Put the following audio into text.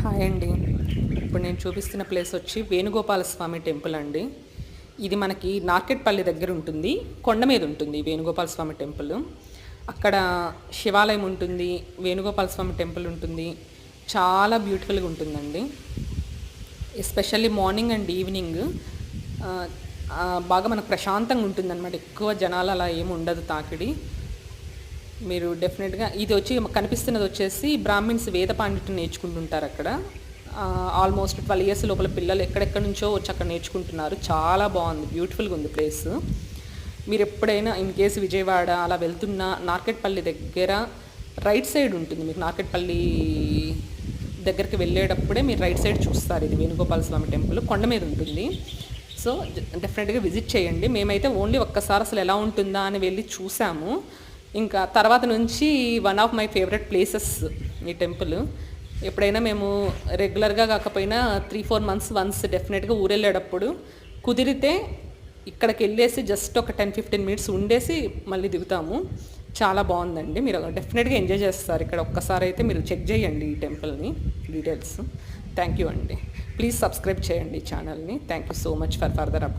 Hi అండి. ఇప్పుడు నేను చూపిస్తున్న ప్లేస్ వచ్చి వేణుగోపాల స్వామి టెంపుల్ అండి. ఇది మనకి నార్కెట్పల్లి దగ్గర ఉంటుంది, కొండ మీద ఉంటుంది వేణుగోపాల స్వామి టెంపుల్. అక్కడ శివాలయం ఉంటుంది, వేణుగోపాల స్వామి టెంపుల్ ఉంటుంది. చాలా బ్యూటిఫుల్గా ఉంటుందండి. ఎస్పెషల్లీ మార్నింగ్ అండ్ ఈవినింగ్ బాగా మనకు ప్రశాంతంగా ఉంటుందన్నమాట. ఎక్కువ జనాలు అలా ఏమి ఉండదు, తాకిడి. మీరు డెఫినెట్గా ఇది వచ్చి కనిపిస్తున్నది వచ్చేసి బ్రాహ్మిన్స్ వేద పాండిత్యం నేర్చుకుంటుంటారు అక్కడ. ఆల్మోస్ట్ 12 years లోపల పిల్లలు ఎక్కడెక్కడి నుంచో వచ్చి అక్కడ నేర్చుకుంటున్నారు. చాలా బాగుంది, బ్యూటిఫుల్గా ఉంది ప్లేస్. మీరు ఎప్పుడైనా ఇన్ కేసు విజయవాడ అలా వెళ్తున్న నార్కెట్పల్లి దగ్గర రైట్ సైడ్ ఉంటుంది. మీకు నార్కెట్పల్లి దగ్గరికి వెళ్ళేటప్పుడే మీరు రైట్ సైడ్ చూస్తారు. ఇది వేణుగోపాల స్వామి టెంపుల్ కొండ మీద ఉంటుంది. సో డెఫినెట్గా విజిట్ చేయండి. మేమైతే ఓన్లీ ఒక్కసారి అసలు ఎలా ఉంటుందా అని వెళ్ళి చూసాము. ఇంకా తర్వాత నుంచి one of my favourite places ఈ టెంపుల్. ఎప్పుడైనా మేము రెగ్యులర్గా కాకపోయినా 3-4 months వన్స్ డెఫినెట్గా ఊరెళ్ళేటప్పుడు కుదిరితే ఇక్కడికి వెళ్ళేసి జస్ట్ ఒక 10-15 minutes ఉండేసి మళ్ళీ దిగుతాము. చాలా బాగుందండి, మీరు డెఫినెట్గా ఎంజాయ్ చేస్తారు. ఇక్కడ ఒక్కసారి అయితే మీరు చెక్ చేయండి ఈ టెంపుల్ని డీటెయిల్స్. థ్యాంక్ యూ అండి. ప్లీజ్ సబ్స్క్రైబ్ చేయండి ఈ ఛానల్ని. Thank you so much for further up.